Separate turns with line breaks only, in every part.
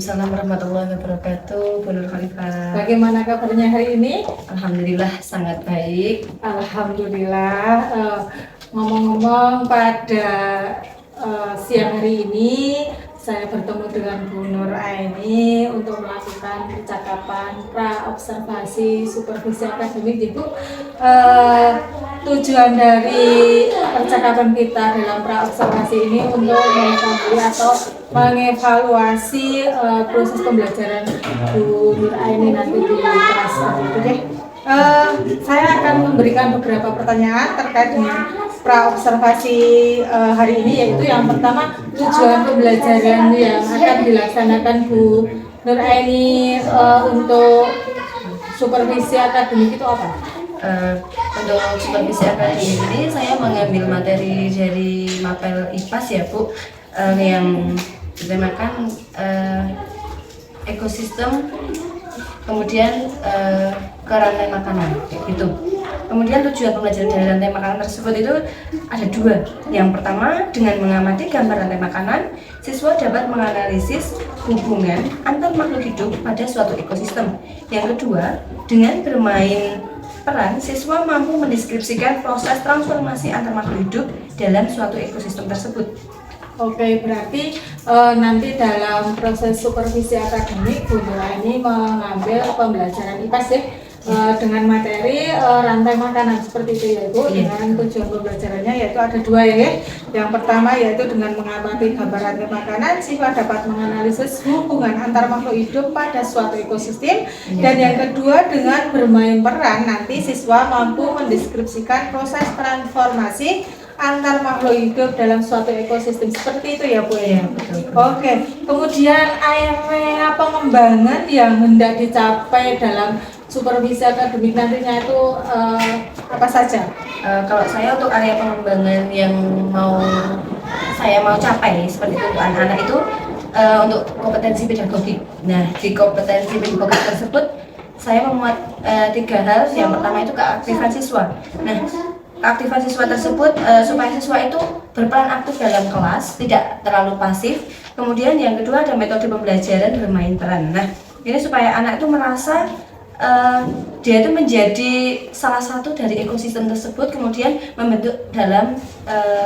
Waalaikumsalam warahmatullahi wabarakatuh, Bu Nur Khalifah.
Bagaimana kabarnya hari ini?
Alhamdulillah sangat baik.
Alhamdulillah. Ngomong-ngomong pada siang hari ini saya bertemu dengan Bu Nur Aini untuk melakukan percakapan pra-observasi supervisi akademik. Ibu, tujuan dari percakapan kita dalam pra-observasi ini untuk mengetahui atau mengevaluasi proses pembelajaran Bu Nur Aini nanti di kelas. Oke. Saya akan memberikan beberapa pertanyaan terkait dengan pra-observasi hari ini, yaitu yang pertama, tujuan pembelajaran yang akan dilaksanakan Bu Nur Aini untuk supervisi akademik itu apa?
Untuk supervisi akademik ini saya mengambil materi dari mapel IPAS ya Bu, yang bertemakan ekosistem, kemudian ke rantai makanan gitu. Kemudian tujuan pembelajaran dari rantai makanan tersebut itu ada dua. Yang pertama, dengan mengamati gambar rantai makanan, siswa dapat menganalisis hubungan antar makhluk hidup pada suatu ekosistem. Yang kedua, dengan bermain peran, siswa mampu mendeskripsikan proses transformasi antar makhluk hidup dalam suatu ekosistem tersebut.
Oke, berarti nanti dalam proses supervisi akademik Bu Nur Aini mengambil pembelajaran IPAS ya, dengan materi rantai makanan seperti itu ya Bu. Dengan tujuan pembelajarannya yaitu ada dua ya. Yang pertama yaitu dengan mengamati gambar rantai makanan, siswa dapat menganalisis hubungan antar makhluk hidup pada suatu ekosistem. Dan yang kedua, dengan bermain peran, nanti siswa mampu mendeskripsikan proses transformasi antar makhluk hidup dalam suatu ekosistem seperti itu ya Bu ya. Oke, kemudian area pengembangan yang hendak dicapai dalam supervisi akademik nantinya itu apa saja?
Kalau saya untuk area pengembangan yang saya mau capai seperti itu untuk anak-anak itu untuk kompetensi pedagogik. Nah, di kompetensi pedagogik tersebut saya memuat 3 hal. Yang pertama itu keaktifan siswa. Nah, keaktifan siswa tersebut supaya siswa itu berperan aktif dalam kelas, tidak terlalu pasif. Kemudian yang kedua ada metode pembelajaran bermain peran. Nah, ini supaya anak itu merasa dia itu menjadi salah satu dari ekosistem tersebut, kemudian membentuk dalam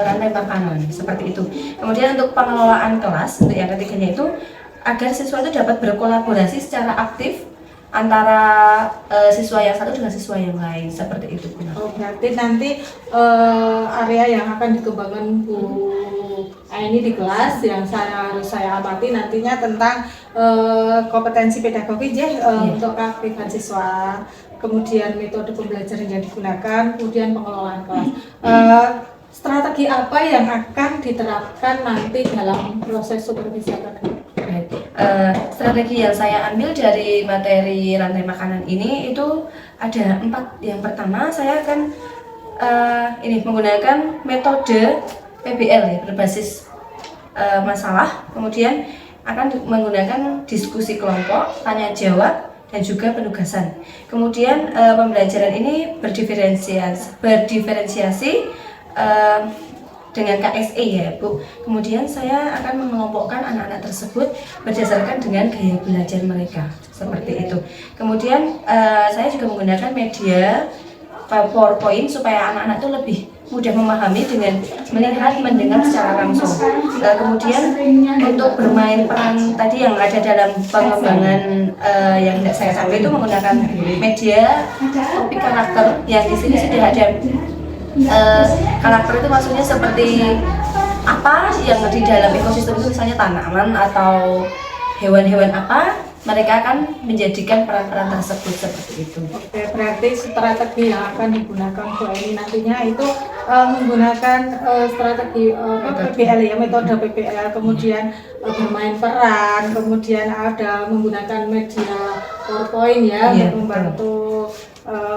rantai makanan seperti itu. Kemudian untuk pengelolaan kelas, untuk yang ketiganya itu agar siswa itu dapat berkolaborasi secara aktif antara siswa yang satu dengan siswa yang lain seperti itu.
Oh, berarti nanti area yang akan dikembangkan Bu Aini di kelas yang saya amati nantinya tentang kompetensi pedagogis ya, untuk keaktifan siswa, kemudian metode pembelajaran yang digunakan, kemudian pengelolaan kelas. Strategi apa yang akan diterapkan nanti dalam proses supervisi akademik?
Strategi yang saya ambil dari materi rantai makanan ini itu ada 4. Yang pertama, saya akan menggunakan metode PBL ya, berbasis masalah, kemudian akan menggunakan diskusi kelompok, tanya jawab, dan juga penugasan. Kemudian pembelajaran ini berdiferensiasi dengan KSE ya Bu. Kemudian saya akan mengelompokkan anak-anak tersebut berdasarkan dengan gaya belajar mereka seperti itu. Kemudian saya juga menggunakan media PowerPoint supaya anak-anak itu lebih mudah memahami dengan melihat, mendengar secara langsung. Kemudian untuk bermain peran tadi yang ada dalam pengembangan yang tidak saya sampai itu menggunakan media topik karakter yang di sini sudah ada. Karakter itu maksudnya seperti apa yang di dalam ekosistem itu, misalnya tanaman atau hewan-hewan apa, mereka akan menjadikan peran-peran tersebut seperti itu.
Oke, berarti strategi yang akan digunakan Bu Aini nantinya itu menggunakan strategi PBL ya, metode PBL, kemudian bermain peran, kemudian ada menggunakan media PowerPoint ya, untuk membantu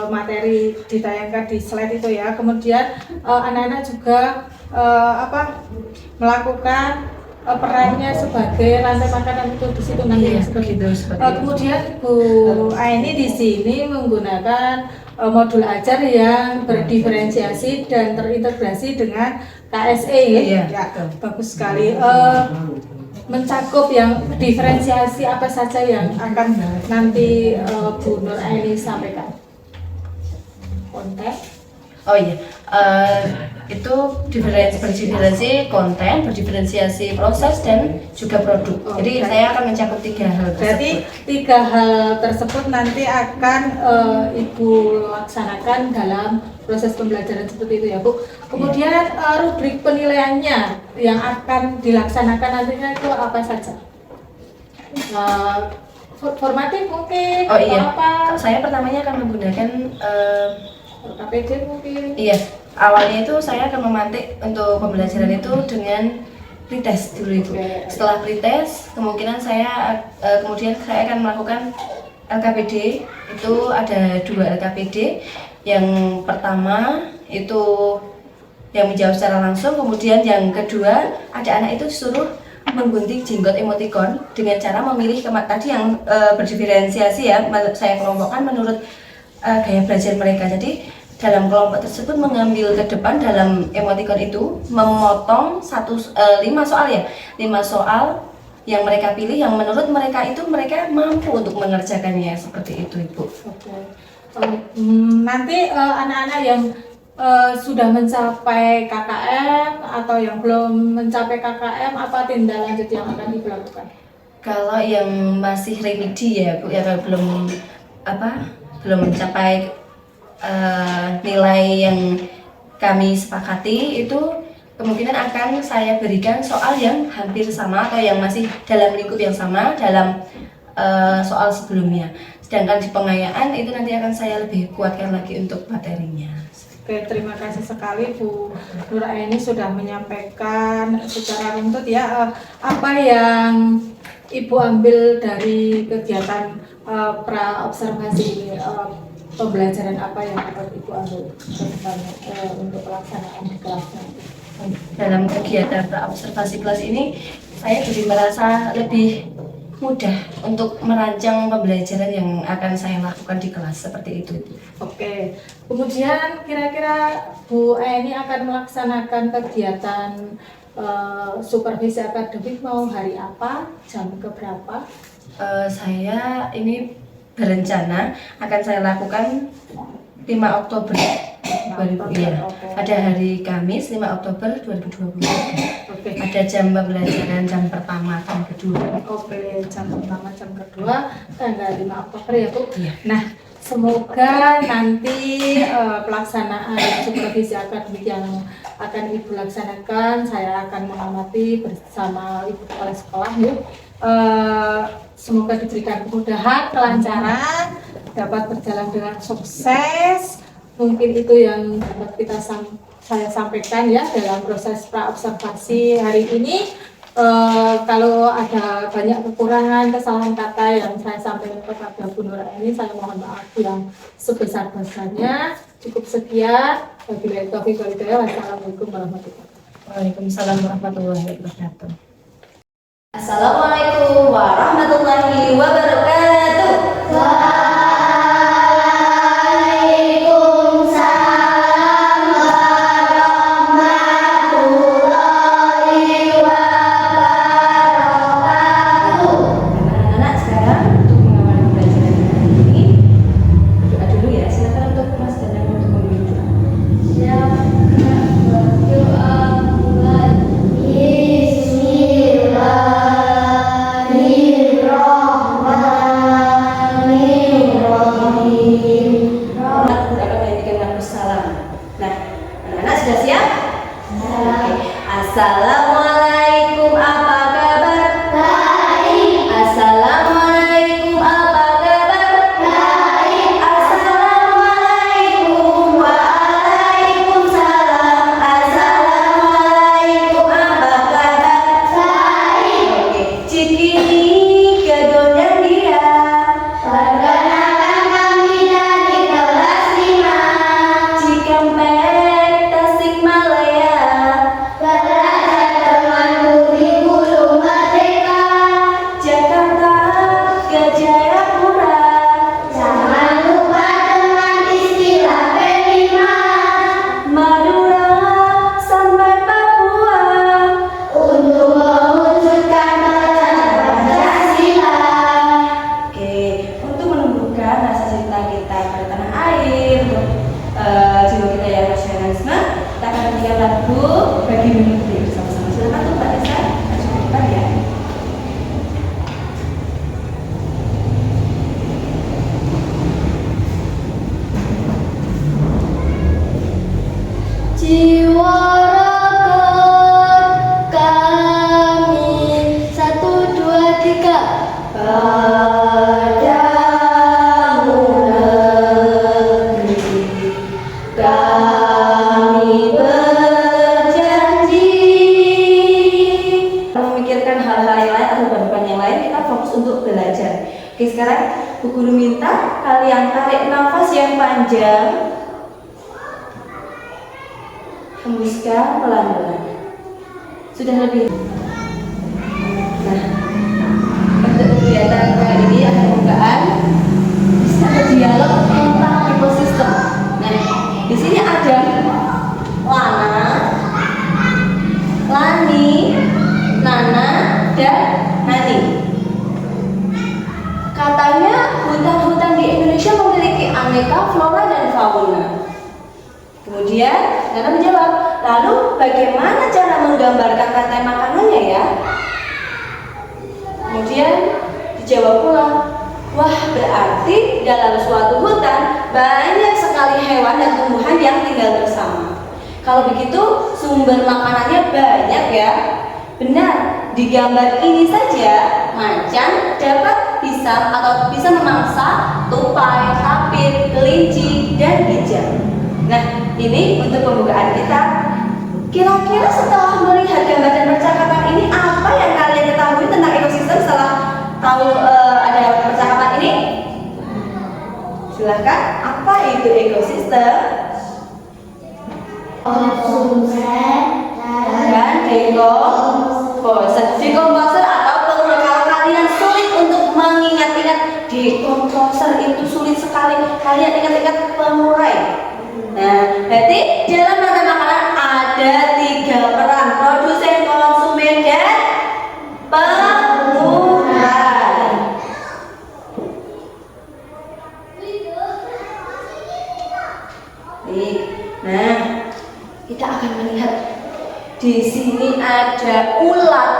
materi ditayangkan di slide itu ya. Kemudian anak-anak juga melakukan perannya sebagai rantai makanan itu di situ nanti seperti itu. Kemudian Bu Aini di sini menggunakan modul ajar yang berdiferensiasi dan terintegrasi dengan KSE ya. Bagus sekali. mencakup yang diferensiasi apa saja yang akan nanti Bu Nur Aini sampaikan? Konten.
Oh iya, itu berdiferensiasi konten, berdiferensiasi proses, dan juga produk. Jadi saya akan mencakup 3 hal tersebut.
Berarti 3 hal tersebut nanti akan Ibu laksanakan dalam proses pembelajaran seperti itu ya Bu. Kemudian rubrik penilaiannya yang akan dilaksanakan nantinya itu apa saja? Formatif mungkin?
Oh iya,
Apa?
saya pertamanya akan menggunakan
KPD mungkin?
iya, awalnya itu saya akan memantik untuk pembelajaran itu dengan pretest dulu itu.
Oke.
Setelah pretest, kemudian saya akan melakukan LKPD. Itu ada 2 LKPD. Yang pertama itu yang menjawab secara langsung, kemudian yang kedua ada anak itu suruh menggunting jenggot emoticon dengan cara memilih tadi yang berdiferensiasi ya, saya kelompokkan menurut gaya belajar mereka. Jadi dalam kelompok tersebut mengambil ke depan dalam emoticon itu memotong 5 soal ya, 5 soal yang mereka pilih yang menurut mereka itu mereka mampu untuk mengerjakannya, seperti itu Ibu.
Oke. Nanti anak-anak yang sudah mencapai KKM atau yang belum mencapai KKM, apa tindak lanjut yang akan dilakukan?
Kalau yang masih remedi ya Bu, ya belum mencapai nilai yang kami sepakati, itu kemungkinan akan saya berikan soal yang hampir sama atau yang masih dalam lingkup yang sama dalam soal sebelumnya. Sedangkan di pengayaan itu nanti akan saya lebih kuatkan lagi untuk materinya.
Oke, terima kasih sekali Bu Nur Aini sudah menyampaikan secara runtut ya apa yang Ibu ambil dari kegiatan pra observasi ini, pembelajaran apa yang dapat Ibu ambil untuk pelaksanaan di kelas nanti.
Dalam kegiatan pra observasi kelas ini saya jadi merasa lebih mudah untuk merancang pembelajaran yang akan saya lakukan di kelas, seperti itu.
Oke, kemudian kira-kira Bu Aini akan melaksanakan kegiatan supervisi akademik mau hari apa, jam keberapa?
Saya ini berencana akan saya lakukan 5 Oktober 2000, ya. Pada hari Kamis 5 Oktober 2020.
Oke.
Ada jam pembelajaran, jam pertama, jam kedua.
Oke, jam pertama, jam kedua, tanggal 5 Oktober ya Bu.
Iya.
Nah, semoga nanti pelaksanaan supervisi akademik yang akan Ibu laksanakan, saya akan mengamati bersama Ibu Kepala Sekolah ya. Semoga diberikan kemudahan, kelancaran, dapat berjalan dengan sukses. Mungkin itu yang dapat saya sampaikan ya dalam proses pra observasi hari ini. Kalau ada banyak kekurangan, kesalahan kata yang saya sampaikan kepada Bu Nur Aini, saya mohon maaf yang sebesar-besarnya. Cukup sekian. Wabillahi taufiq wal hidayah. Wassalamualaikum warahmatullahi wabarakatuh.
Waalaikumsalam warahmatullahi wabarakatuh.
Assalamualaikum warahmatullahi wabarakatuh. Anak-anak, sekarang untuk mengawali pembelajaran hari ini, berdoa dulu ya. Silakan untuk Mas Danang untuk memimpin doa.
Bismillahirrahmanirrahim.
belajar. Oke, sekarang Bu Guru minta kalian tarik nafas yang panjang, hembuskan pelan-pelan. Sudah lebih. Nah, untuk kegiatan kali ini ada pembukaan, bisa berdialog tentang ekosistem. Nah, di sini ada Lana, Lani, Nana, dan Nani. Katanya hutan-hutan di Indonesia memiliki aneka flora dan fauna. Kemudian Nana menjawab, lalu bagaimana cara menggambarkan rantai makanannya ya? Kemudian dijawab pula, wah berarti dalam suatu hutan banyak sekali hewan dan tumbuhan yang tinggal bersama. Kalau begitu sumber makanannya banyak ya. Benar, di gambar ini saja macan dapat bisa memangsa tupai, tapir, kelinci, dan kijang. Nah, ini untuk pembukaan kita. Kira-kira setelah melihat gambar dan percakapan ini, apa yang kalian ketahui tentang ekosistem setelah tahu ada percakapan ini? Silahkan, apa itu ekosistem? Dan dekomposer atau pengurai. Kalau kalian sulit untuk mengingat-ingat dekomposer itu sulit sekali, kalian ingat-ingat pengurai. Nah, berarti dalam rantai makanan ada 3 peran: produsen, konsumen, dan pengurai. Nah, kita akan melihat di sini ada ulat,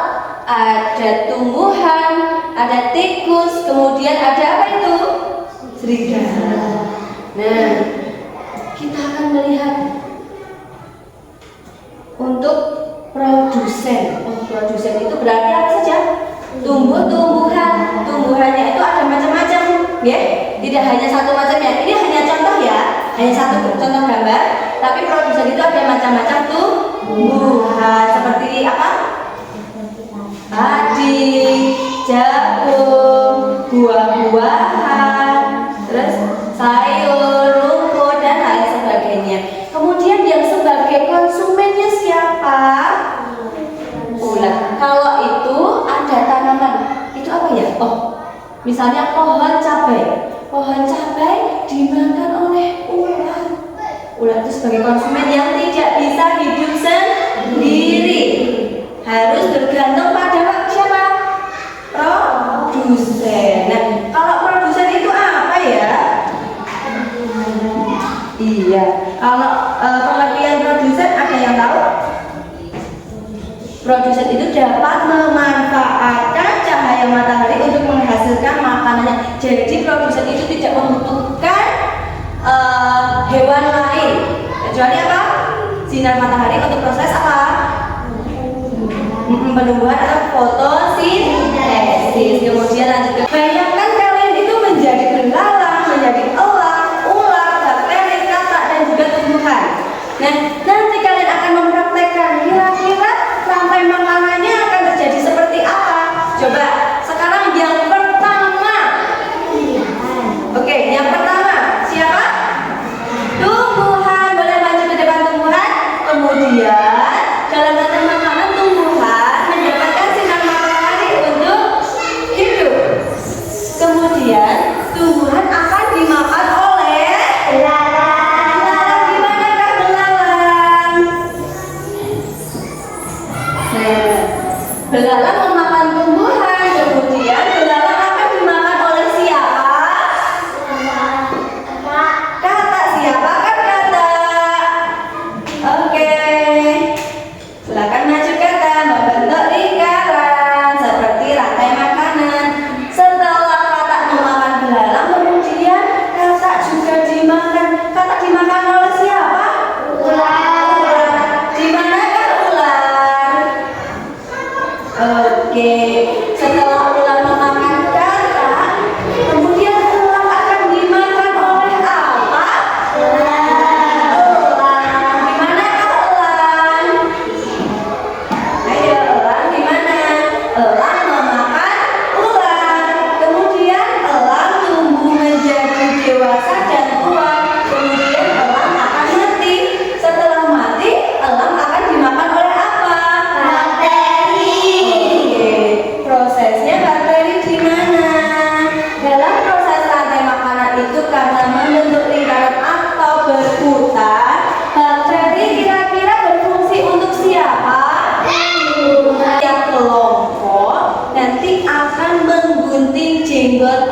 ada tumbuhan, ada tikus, kemudian ada apa itu? Serigala. Nah, kita akan melihat untuk produsen. Produsen itu berarti apa saja? Tumbuh-tumbuhan. Tumbuhannya itu ada macam-macam, ya. Tidak hanya satu macam ya. Ini hanya contoh ya, hanya satu contoh gambar. Tapi produsen itu ada macam-macam tumbuhan. Seperti apa? Padi, jagung, buah-buahan, terus sayur, rumput, dan lain sebagainya. Kemudian yang sebagai konsumennya siapa? Ulat. Kalau itu ada tanaman, itu apa ya? Oh, misalnya pohon cabai. Pohon cabai dimakan oleh ulat. Ulat itu sebagai konsumen yang tidak bisa hidup sendiri, harus bergantung pada siapa? Produsen. Nah, kalau produsen itu apa ya? Iya, kalau pengertian produsen ada yang tahu? Produsen itu dapat memanfaatkan cahaya matahari untuk menghasilkan makanannya. Jadi produsen itu tidak membutuhkan hewan lain, kecuali apa? Sinar matahari untuk proses apa? Penumbuhan atau fotosintesis. Kemudian lanjut ke, bayangkan kalian itu menjadi belalang, menjadi elang, ular, bakteri, katak, dan juga tumbuhan. Nah, nanti kalian akan mempraktekkan kira-kira rantai makanannya akan terjadi seperti apa. Coba sekarang yang pertama. Oke, yang pertama siapa? Tumbuhan. Boleh maju ke depan tumbuhan. Kemudian dalam rantai makanan tumbuhan mendapatkan sinar matahari untuk hidup.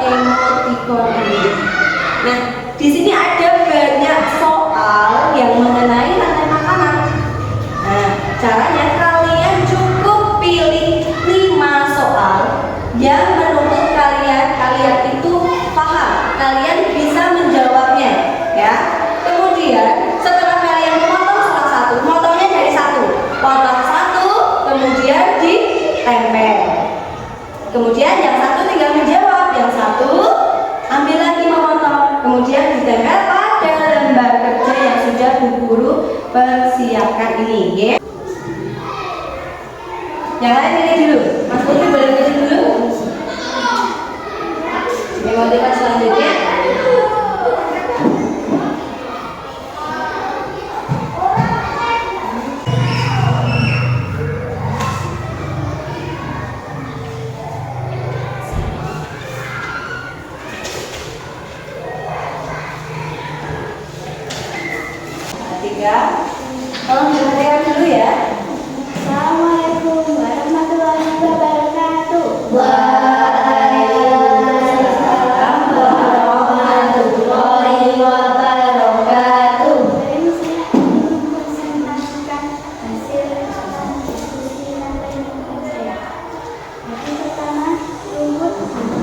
emoticon ini. Nah, di sini ada banyak soal yang mengenai rantai makanan. Nah, caranya kalian cukup pilih 5 soal yang menurut kalian itu paham, kalian bisa menjawabnya, ya. Kemudian setelah kalian memotong salah satu, motongnya dari satu, potong satu, kemudian ditempel. Kemudian yang satu tinggal menjawab, yang satu ambil lagi memotong, kemudian ditempel pada lembar kerja yang sudah Bu Guru persiapkan ini, ya. Yang lain pilih dulu, Mas Putri boleh pilih dulu. Emoticon selanjutnya. Tolong diperhatikan dulu ya. Assalamualaikum warahmatullahi wabarakatuh. Waalaikumsalam warahmatullahi wabarakatuh.
Ini saya mempresentasikan hasil diskusi rantai makanan saya. Yang pertama, rumput makan.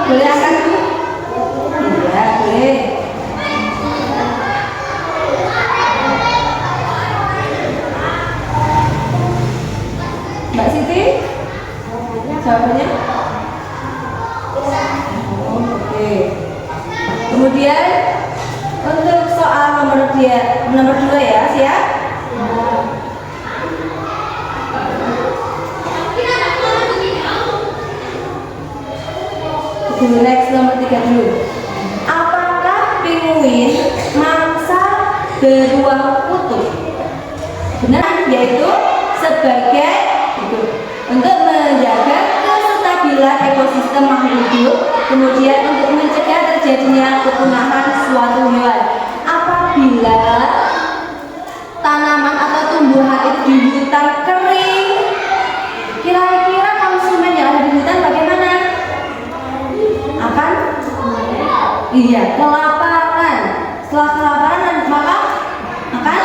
Boleh akan? Iya, boleh. Mbak Siti? Jawabannya? Oh, oke. Kemudian untuk soal nomor 2 ya, siap? Next nomor 3 dulu. Apakah penguin mangsa beruang kutub? Benar, yaitu sebagai untuk menjaga kestabilan ekosistem makhluk hidup, kemudian untuk mencegah terjadinya kepunahan suatu hewan. Apabila tanaman atau tumbuhan itu di hutan kering, kira-kira konsumen yang ada di hutan bagaimana? Akan kelaparan. Setelah kelaparan maka akan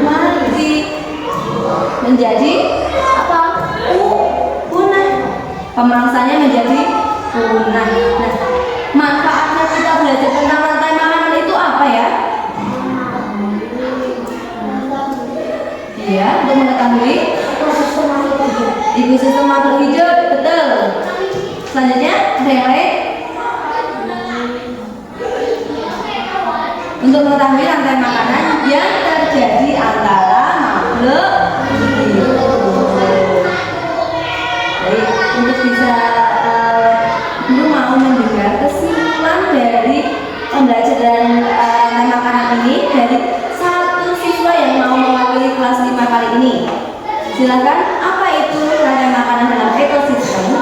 mati, menjadi apa? Punah. Pemerangsanya menjadi punah. Nah, manfaatnya kita belajar tentang rantai makanan itu apa ya? Iya, untuk mengetahui ekosistem makhluk hidup, betul. Selanjutnya ada yang lain? Untuk mengetahui rantai makanan yang terjadi antara makhluk hidup. Baik, untuk bisa Guru mau mendengar kesimpulan dari pembelajaran rantai makanan ini dari satu siswa yang mau mewakili kelas 5 kali ini. Silakan, apa itu rantai makanan dalam ekosistem?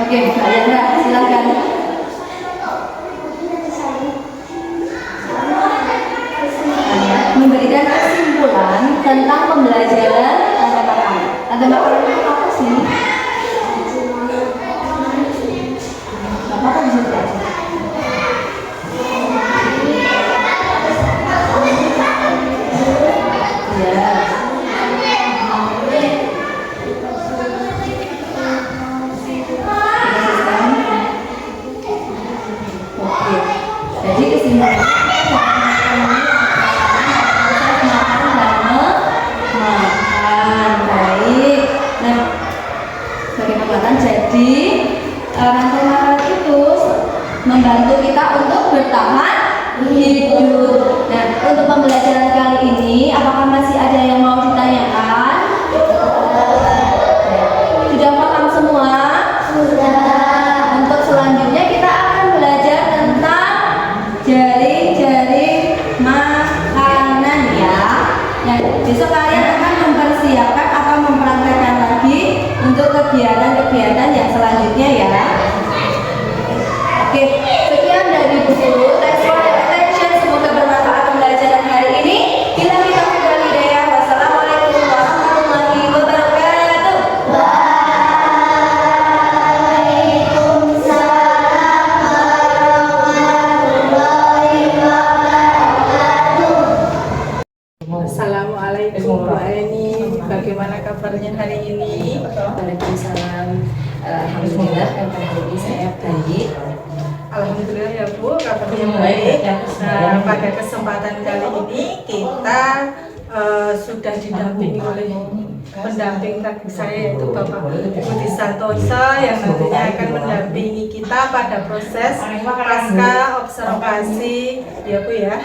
Oke, Mbak Yandra, silakan. Memberikan kesimpulan tentang pembelajaran rantai makanan. Rantai makanan itu apa sih? Apa bisa belajar? Ya. Oke. Jadi kesimpulannya makan. Baik. kalian akan mempersiapkan atau mempraktekkan lagi untuk kegiatan-kegiatan yang selanjutnya ya. Oke, sekian dari Bu Guru. Thanks for your attention. Semoga bermanfaat pembelajaran hari ini. Bila kita wal hidayah. Wassalamualaikum warahmatullahi wabarakatuh.
Assalamualaikum Bu Aini, bagaimana kabarnya hari ini?
Waalaikumsalam. Alhamdulillah kabar hari ini saya baik.
Alhamdulillah ya Bu, kabarnya baik. Nah, pada kesempatan kali ini kita sudah didampingi oleh pendamping tadi saya yaitu Bapak Budi Santoso yang nantinya akan mendampingi kita pada proses pasca observasi ya Bu ya.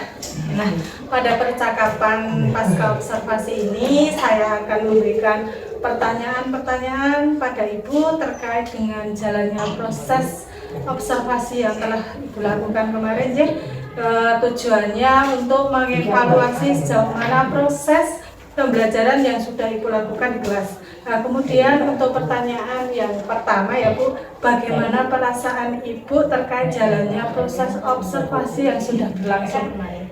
Nah, pada percakapan pasca observasi ini saya akan memberikan pertanyaan-pertanyaan pada Ibu terkait dengan jalannya proses observasi yang telah Ibu lakukan kemarin ya. Tujuannya untuk mengevaluasi sejauh mana proses pembelajaran yang sudah Ibu lakukan di kelas. Nah, kemudian untuk pertanyaan yang pertama ya Bu, bagaimana perasaan Ibu terkait jalannya proses observasi yang sudah berlangsung kemarin?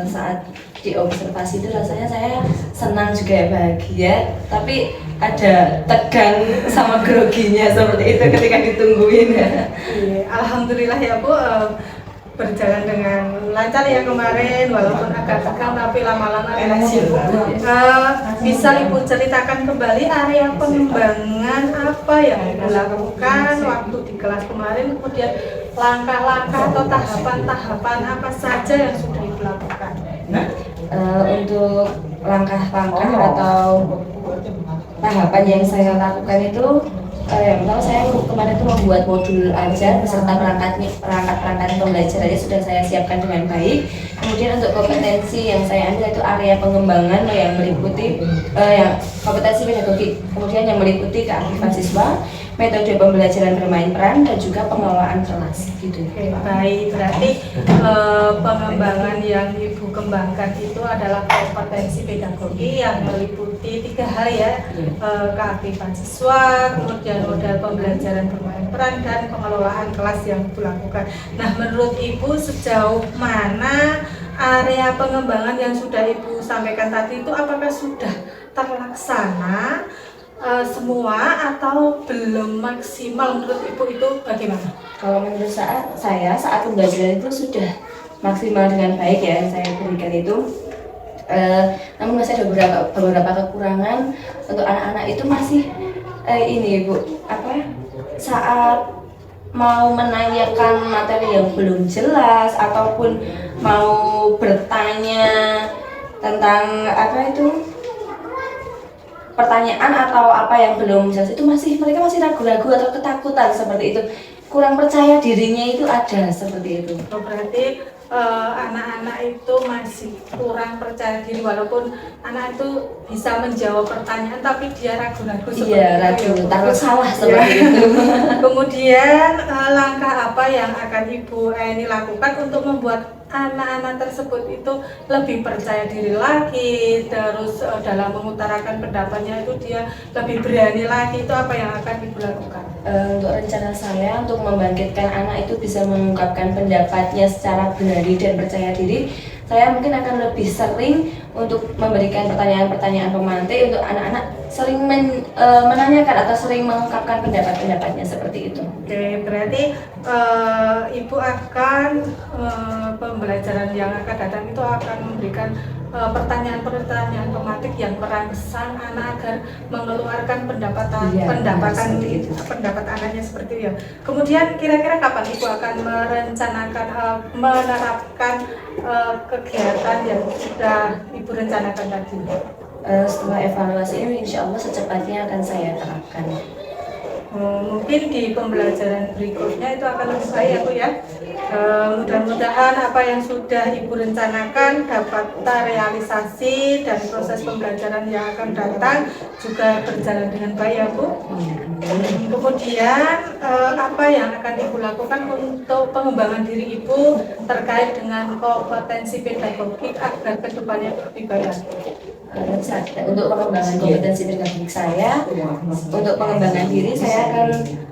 Saat diobservasi itu rasanya saya senang juga ya, bahagia, tapi ada tegang sama groginya seperti itu ketika ditungguin.
Iya, alhamdulillah ya Bu, berjalan dengan lancar ya kemarin, walaupun agak tegang tapi lama-lama relasi. Bisa Ibu ceritakan kembali area pengembangan apa yang Ibu lakukan waktu di kelas kemarin, kemudian langkah-langkah atau tahapan-tahapan apa saja yang sudah Ibu lakukan?
Untuk langkah-langkah atau tahapan yang saya lakukan itu, yang pertama saya kemarin itu membuat modul ajar beserta perangkat pembelajarannya sudah saya siapkan dengan baik. Kemudian untuk kompetensi yang saya ambil itu area pengembangan yang meliputi yang kompetensi pedagogik, kemudian yang meliputi keaktifan siswa, metode pembelajaran bermain peran, dan juga pengelolaan kelas gitu.
Oke, baik, berarti pengembangan yang Ibu kembangkan itu adalah kompetensi pedagogi yang meliputi 3 hal ya, keaktifan siswa, kemudian model pembelajaran bermain peran, dan pengelolaan kelas yang Ibu lakukan. Nah, menurut Ibu sejauh mana area pengembangan yang sudah Ibu sampaikan tadi itu apakah sudah terlaksana semua atau belum maksimal? Menurut Ibu itu bagaimana?
Kalau menurut saya saat pembelajaran itu sudah maksimal dengan baik ya yang saya berikan itu. Namun masih ada beberapa kekurangan untuk anak-anak itu masih ini Bu, saat mau menanyakan materi yang belum jelas ataupun mau bertanya tentang pertanyaan atau apa yang belum jelas itu mereka masih ragu-ragu atau ketakutan seperti itu, kurang percaya dirinya itu ada seperti itu.
Berarti anak-anak itu masih kurang percaya diri walaupun anak itu bisa menjawab pertanyaan tapi dia ragu-ragu seperti
ragu, takut salah seperti itu.
Kemudian langkah apa yang akan Ibu Aini lakukan untuk membuat anak-anak tersebut itu lebih percaya diri lagi, terus dalam mengutarakan pendapatnya itu dia lebih berani lagi, itu apa yang akan Ibu lakukan?
Untuk rencana saya untuk membangkitkan anak itu bisa mengungkapkan pendapatnya secara berani dan percaya diri, saya mungkin akan lebih sering untuk memberikan pertanyaan-pertanyaan pemantik untuk anak-anak sering menanyakan atau sering mengungkapkan pendapat-pendapatnya seperti itu.
Oke, berarti Ibu akan pembelajaran yang akan datang itu akan memberikan pertanyaan-pertanyaan pemantik yang merangsang anak agar mengeluarkan pendapat anaknya seperti itu ya. Kemudian kira-kira kapan Ibu akan menerapkan kegiatan yang sudah Ibu rencanakan tadi?
Setelah evaluasi ini insya Allah secepatnya akan saya terapkan.
Mungkin di pembelajaran berikutnya itu akan lebih baik ya Bu ya. Mudah-mudahan apa yang sudah Ibu rencanakan dapat terrealisasi dan proses pembelajaran yang akan datang juga berjalan dengan baik ya Bu. Kemudian apa yang akan Ibu lakukan untuk pengembangan diri Ibu terkait dengan kompetensi pedagogik agar kedepannya lebih baik?
untuk pengembangan kompetensi akademik saya, untuk pengembangan diri saya akan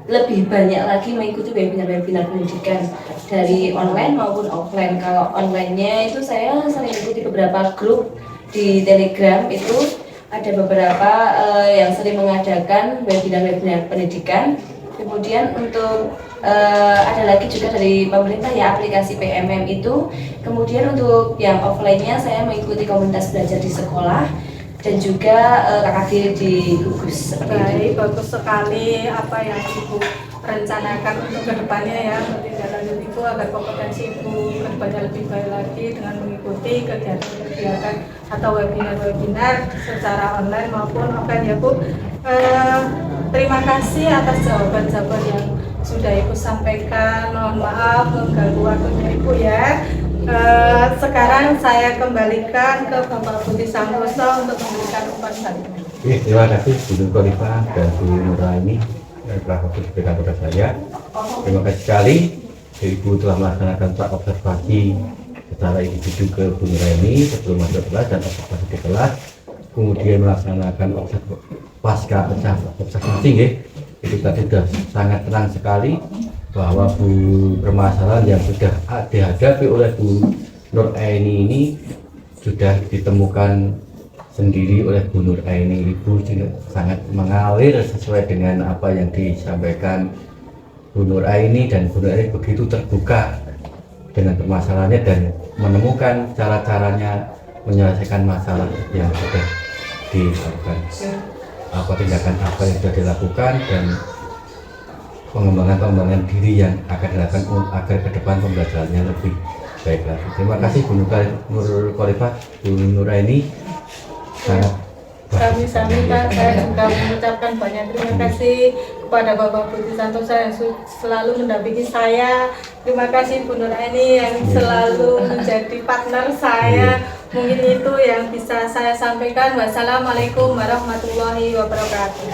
lebih banyak lagi mengikuti webinar-webinar pendidikan dari online maupun offline. Kalau online-nya itu saya sering ikuti beberapa grup di Telegram, itu ada beberapa yang sering mengadakan webinar-webinar pendidikan. Kemudian untuk ada lagi juga dari pemerintah ya, aplikasi PMM itu. Kemudian untuk yang offline-nya saya mengikuti komunitas belajar di sekolah dan juga KKD di gugus seperti itu.
Baik, bagus sekali apa yang Ibu rencanakan untuk kedepannya ya, menindaklanjuti Ibu agar kompetensi Ibu kedepannya lebih baik lagi dengan mengikuti kegiatan-kegiatan atau webinar-webinar secara online maupun offline ya Bu. Terima kasih atas jawaban-jawaban yang sudah Ibu sampaikan. Mohon maaf mengganggu waktunya Ibu ya. Sekarang saya kembalikan ke Bapak Budi Santoso untuk memberikan umpan balik.
Terima kasih Bu Nur Khalifah dan Bu Nuraini yang telah memberikan kepada saya. Terima kasih sekali Ibu telah melaksanakan observasi secara individu ke Bu Nuraini sebelum masuk kelas dan observasi di kelas, kemudian melaksanakan pasca observasi itu tadi sudah sangat tenang sekali bahwa permasalahan yang sudah dihadapi oleh Bu Nuraini ini sudah ditemukan sendiri oleh Bu Nuraini. Ibu juga sangat mengalir sesuai dengan apa yang disampaikan Bu Nuraini, dan Bu Nuraini begitu terbuka dengan permasalahannya dan menemukan cara-caranya menyelesaikan masalah yang sudah dilakukan. Tindakan apa yang sudah dilakukan dan pengembangan diri yang akan dilakukan agar ke depan pembelajarannya lebih baik lagi. Terima kasih Bu Nur Khalifah, Bu Nuraini.
Sami-sami Pak, saya juga mengucapkan banyak terima kasih kepada Bapak Budi Santoso yang selalu mendampingi saya. Terima kasih Bu Nuraini yang selalu menjadi partner saya. Mungkin itu yang bisa saya sampaikan. Wassalamualaikum warahmatullahi wabarakatuh.